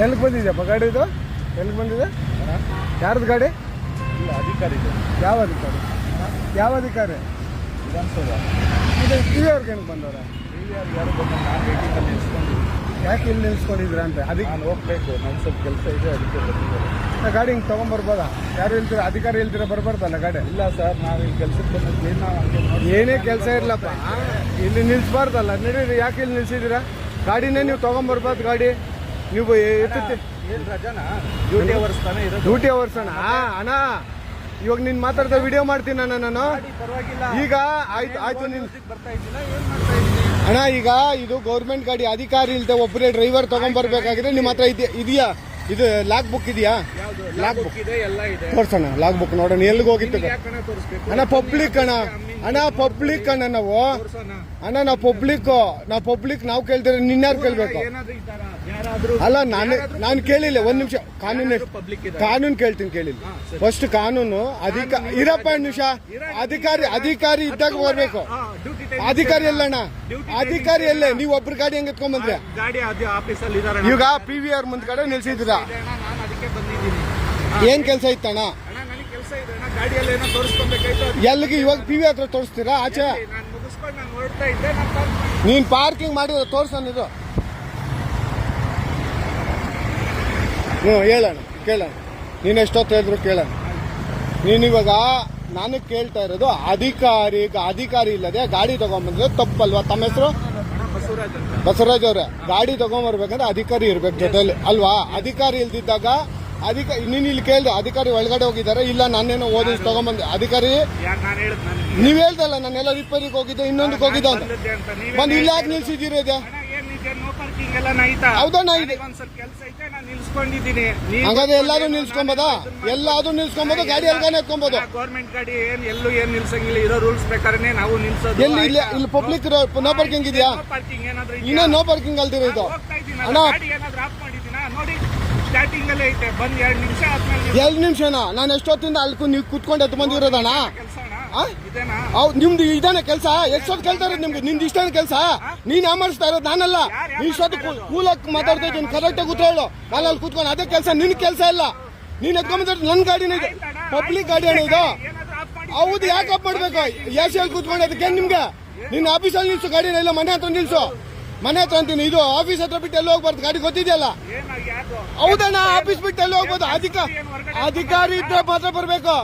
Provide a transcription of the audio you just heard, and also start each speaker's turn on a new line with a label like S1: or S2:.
S1: ಎಲ್ಲಿಗೆ ಬಂದಿದೆಯಪ್ಪ ಗಾಡಿ ಇದು? ಎಲ್ಲಿಗೆ ಬಂದಿದೆ? ಯಾರ್ದು ಗಾಡಿ?
S2: ಇಲ್ಲ ಅಧಿಕಾರಿ ಇದೆ.
S1: ಯಾವ ಅಧಿಕಾರಿ? ಯಾವ ಅಧಿಕಾರಿ?
S2: ವಿಧಾನಸೌಧ
S1: ಇದು ಟಿ ವಿ ಅವ್ರಿಗೆ ಏನಕ್ಕೆ ಬಂದವ್ರೆ?
S2: ಯಾರು ಬಂದ ನಾನು ವೇಟಿಂಗಲ್ಲಿ ನಿಲ್ಸ್ಕೊಂಡಿದ್ದೀನಿ.
S1: ಯಾಕೆ ಇಲ್ಲಿ ನಿಲ್ಸ್ಕೊಂಡಿದ್ರ ಅಂತ? ಅದಕ್ಕೆ
S2: ನಾನು ಹೋಗ್ಬೇಕು, ನನ್ನ ಸ್ವಲ್ಪ ಕೆಲಸ ಇದೆ, ಅದಕ್ಕೆ ಬಂದಿದ್ದಾರೆ.
S1: ಗಾಡಿ ಹಿಂಗೆ ತೊಗೊಂಬರ್ಬೋದಾ? ಯಾರು ಹೇಳ್ತೀರ? ಅಧಿಕಾರಿ ಹೇಳ್ತೀರ ಬರಬಾರ್ದಲ್ಲ ಗಾಡಿ?
S2: ಇಲ್ಲ ಸರ್, ನಾವು ಇಲ್ಲಿ ಕೆಲಸಕ್ಕೆ ಬಂದಿದ್ವಿ. ನಾವು ಹಂಗೆ ನೋಡಿ
S1: ಏನೇ ಕೆಲಸ ಇರಲಪ್ಪ, ಇಲ್ಲಿ ನಿಲ್ಸ್ಬಾರ್ದಲ್ಲ. ನಡೀರಿ, ಯಾಕೆ ಇಲ್ಲಿ ನಿಲ್ಸಿದ್ದೀರಾ? ಗಾಡಿನೇ ನೀವು ತೊಗೊಂಬರ್ಬಾರ್ದು. ಗಾಡಿ ನೀವು ಎತ್ತುತ್ತೆ.
S2: ಏನು ರಜಾನ? ಡ್ಯೂಟಿ ಅವರ್ಸ್ ತಾನೇ ಇರೋದು.
S1: ಡ್ಯೂಟಿ ಅವರ್ಸ್ ಅಣ್ಣ. ಅಣ್ಣ ಇವಾಗ ನೀನು ಮಾತಾಡ್ತಾ ವಿಡಿಯೋ ಮಾಡ್ತೀನಿ ಅಣ್ಣ ನಾನು.
S2: ಪರವಾಗಿಲ್ಲ.
S1: ಈಗ ಆಯ್ತು ನೀನು
S2: ಬರ್ತಾ ಇದ್ದಿಲ್ಲ, ಏನು ಮಾಡ್ತಾ ಇದ್ದೀನಿ?
S1: ಅಣ್ಣ ಈಗ ಇದು ಗೌರ್ಮೆಂಟ್ ಗಾಡಿ, ಅಧಿಕಾರಿ ಇಲ್ಲದೆ ಒಬ್ಬರೇ ಡ್ರೈವರ್ ತಗೊಂಡ್ಬರ್ಬೇಕಾಗಿದೆ. ನಿಮ್ಮ ಹತ್ರ ಇದೆಯಾ? ಇದು ಲಾಕ್ ಬುಕ್ ಇದೆಯಾ?
S2: ಲಾಕ್ ಬುಕ್ ಇದೆ, ಎಲ್ಲ ಇದೆ.
S1: ತೋರ್ಸೋಣ ಲಾಕ್ ಬುಕ್ ನೋಡೋಣ ಎಲ್ಲಿಗೆ ಹೋಗಿತ್ತು.
S2: ಯಾಕಣ್ಣ ತೋರಿಸ್ಬೇಕು?
S1: ಅಣ್ಣ ಪಬ್ಲಿಕ್ ಅಣ್ಣ. ಅಣ್ಣ ಪಬ್ಲಿಕ್ ಅಣ್ಣ ನಾವು. ಅಣ್ಣ ನಾವು ಪಬ್ಲಿಕ್ ನಾವು ಕೇಳ್ತೀರಿ, ನಿನ್ಯಾರು ಕೇಳ್ಬೇಕು?
S2: ಏನಾದ್ರೂ ಈ ತರ ಯಾರಾದ್ರೂ
S1: ಅಲ್ಲ ನಾನು ಕೇಳಿಲ್ಲ. ಒಂದ್ ನಿಮಿಷ,
S2: ಪಬ್ಲಿಕ್ ಇದೆ.
S1: ಕಾನೂನು ಕೇಳ್ತೀನಿ, ಕೇಳಿಲ್ಲ. ಫಸ್ಟ್ ಕಾನೂನು ಇರಪ್ಪ ಒಂದು ನಿಮಿಷ. ಅಧಿಕಾರಿ ಇದ್ದಾಗ ಬರ್ಬೇಕು. ಅಧಿಕಾರಿ ಎಲ್ಲಣ್ಣ? ಅಧಿಕಾರಿ ಎಲ್ಲೇ? ನೀವು ಒಬ್ರು ಗಾಡಿ ಹೆಂಗ್ ಎತ್ಕೊಂಡ್ ಬಂದ್ರೆ?
S2: ಗಾಡಿ ಆಫೀಸಲ್ಲಿ ಇದಾರೆ.
S1: ಈಗ PVR ಮುಂದ್ಗಡೆ ನಿಲ್ಸಿದ್ದೀರಾ?
S2: ನಾನು ಅದಕ್ಕೆ ಬಂದಿದ್ದೀನಿ.
S1: ಏನ್ ಕೆಲಸ ಇತ್ತಣ್ಣ?
S2: ಅಣ್ಣ ನನಗೆ ಕೆಲಸ ಇದೆ ಅಣ್ಣ, ಗಾಡಿಯಲ್ಲಿ ಏನೋ ತೋರಿಸ್ಕೊಬೇಕಾಯ್ತು.
S1: ಎಲ್ಲಿಗೆ? ಇವಾಗ PVR ಹತ್ರ ತೋರಿಸ್ತೀರಾ? ಆಚೆ
S2: ನಾನು ಮುಗಿಸ್ಕೊಂಡು ನಾನು ಹೊರಡ್ತಾ ಇದ್ದೆ. ನಾನು
S1: ನೀನ್ ಪಾರ್ಕಿಂಗ್ ಮಾಡಿದ್ರೆ ತೋರ್ಸೋಣ. ಇದು ಹೇಳೋಣ, ಕೇಳೋಣ. ನೀನು ಎಷ್ಟೊತ್ತು ಹೇಳಿದ್ರು ಕೇಳೋಣ. ನೀನಿವಾಗ ನಾನು ಕೇಳ್ತಾ ಇರೋದು, ಅಧಿಕಾರಿ ಇಲ್ಲದೆ ಗಾಡಿ ತಗೊಂಡ್ಬಂದ್ರೆ ತಪ್ಪಲ್ವಾ? ತಮ್ಮ ಹೆಸರು?
S2: ಬಸವರಾಜ್ ಅಂತ.
S1: ಬಸವರಾಜ್ ಅವ್ರೆ, ಗಾಡಿ ತಗೊಂಡ್ಬರ್ಬೇಕಂದ್ರೆ ಅಧಿಕಾರಿ ಇರ್ಬೇಕು ಜೊತೆಲಿ ಅಲ್ವಾ? ಅಧಿಕಾರಿ ಇಲ್ದಿದ್ದಾಗ ನೀನ್ ಇಲ್ಲಿ ಕೇಳ್ದೆ ಅಧಿಕಾರಿ ಒಳಗಡೆ ಹೋಗಿದ್ದಾರೆ, ಇಲ್ಲ ನಾನೇನೋ ಓದಿಸ್ ತಗೊಂಡ್ಬಂದೆ. ಅಧಿಕಾರಿ
S2: ನಾನು ಹೇಳಿದ್ ನನಗೆ
S1: ನೀವ್ ಹೇಳ್ದಲ್ಲ, ನಾನೆಲ್ಲ ರಿಪೇರಿಗೆ ಹೋಗಿದ್ದೆ, ಇನ್ನೊಂದಕ್ಕೆ ಹೋಗಿದ್ದೆ ಅಂತ. ಬಂದು ಇಲ್ಲ ಯಾಕೆ ನಿಲ್ಸಿದ್ದೀರಿ? ಇದೆ
S2: ನೋ ಪಾರ್ಕಿಂಗ್ ಎಲ್ಲ ನೈತಾ?
S1: ಹೌದಣ್ಣ, ಇದೆ.
S2: ಒಂದ್ ಸ್ವಲ್ಪ ಕೆಲಸ ಐತೆ, ನಾನು ನಿಲ್ಸ್ಕೊಂಡಿದ್ದೀನಿ.
S1: ಹಂಗಾದ್ರೆ ಎಲ್ಲಾದ್ರೂ ನಿಲ್ಸ್ಕೊಂಬೋದಾ? ಗಾಡಿ ಎಲ್ಗಾನೆ ಎತ್ಕೊಬೋದು.
S2: ಗೌರ್ಮೆಂಟ್ ಗಾಡಿ ಏನ್ ನಿಲ್ಸಂಗಿಲ್ಲ. ಇರೋ ರೂಲ್ಸ್ ಪ್ರಕಾರನೇ ನಾವು ನಿಲ್ಸೋದು.
S1: ಎಲ್ಲಿ ಇಲ್ಲಿ ಪಬ್ಲಿಕ್ ನೋ ಪಾರ್ಕಿಂಗ್ ಇದೆಯಾ?
S2: ಪಾರ್ಕಿಂಗ್ ಏನಾದ್ರು
S1: ಇನ್ನೂ ನೋ ಪಾರ್ಕಿಂಗ್ ಅಲ್ದಿರ ಇದು.
S2: ಹೋಗ್ತಾ ಇದ್ದೀನಿ,
S1: ಅಣ್ಣ
S2: ಗಾಡಿ ಏನಾದ್ರು ಆಫ್ ಮಾಡಿದ್ದೀನಾ ನೋಡಿ? ಸ್ಟಾರ್ಟಿಂಗ್ ಅಲ್ಲೇ ಐತೆ, ಬಂದ್ 2 ನಿಮಿಷ ಆದ್ಮೇಲೆ
S1: 2 ನಿಮಿಷನಾ? ನಾನು ಎಷ್ಟೊತ್ತಿಂದ ಅಲ್ಲಿ ನೀವು ಕುತ್ಕೊಂಡು ಎತ್ತು ಬಂದಿರೋದಣ್ಣ?
S2: ಕೆಲಸ ಇದೇನಾ?
S1: ನಿಮ್ದು ಇದಾನೆ ಕೆಲಸ? ಎಷ್ಟೊತ್ತು ಕೇಳ್ತಾ ಇರೋದು ನಿಮ್ಗೆ? ನಿಮ್ದು ಇಷ್ಟೇನು ಕೆಲಸ? ನೀನ್ ಯಾಮಾರಿಸ್ತಾ ಇರೋದು, ನಾನಲ್ಲ. ಇಷ್ಟೊತ್ತು ಕೂಲಾಗಿ ಮಾತಾಡ್ತಾ ಇದ್ದೀನಿ, ಕರೆಕ್ಟಾಗಿ ಕೂತ್ಕೊಳ್ಳು. ನಾನು ಅಲ್ಲಿ ಕೂತ್ಕೊಂಡು ಅದೇ ಕೆಲಸ. ನಿನ್ ಕೆಲಸ ಇಲ್ಲ. ನೀನ್ ಎತ್ಕೊಂಡ್ಬಂದ್ರೆ ನನ್ನ ಗಾಡಿನ ಇದು, ಪಬ್ಲಿಕ್ ಗಾಡಿ ಅಣ್ಣ ಇದು. ಹೌದು, ಯಾಕೆ ಆಫ್ ಮಾಡ್ಬೇಕು? AC ಕೂತ್ಕೊಂಡು ಅದಕ್ಕೆ ನಿಮ್ಗೆ? ನಿನ್ನ ಆಫೀಸಲ್ಲಿ ನಿಲ್ಸು ಗಾಡಿನ, ಇಲ್ಲ ಮನೆ ಹತ್ರ ನಿಲ್ಸು. ಮನೆ ಹತ್ರ ಅಂತೀನಿ, ಇದು ಆಫೀಸ್ ಹತ್ರ ಬಿಟ್ಟು ಎಲ್ಲಿ ಹೋಗ್ಬಾರ್ದು. ಗಾಡಿ ಗೊತ್ತಿದೆಯಲ್ಲ? ಹೌದಣ್ಣ, ಆಫೀಸ್ ಬಿಟ್ಟು ಎಲ್ಲಿ ಹೋಗ್ಬೋದು? ಅಧಿಕಾರಿ ಇದ್ರೆ ಮಾತ್ರ ಬರ್ಬೇಕು.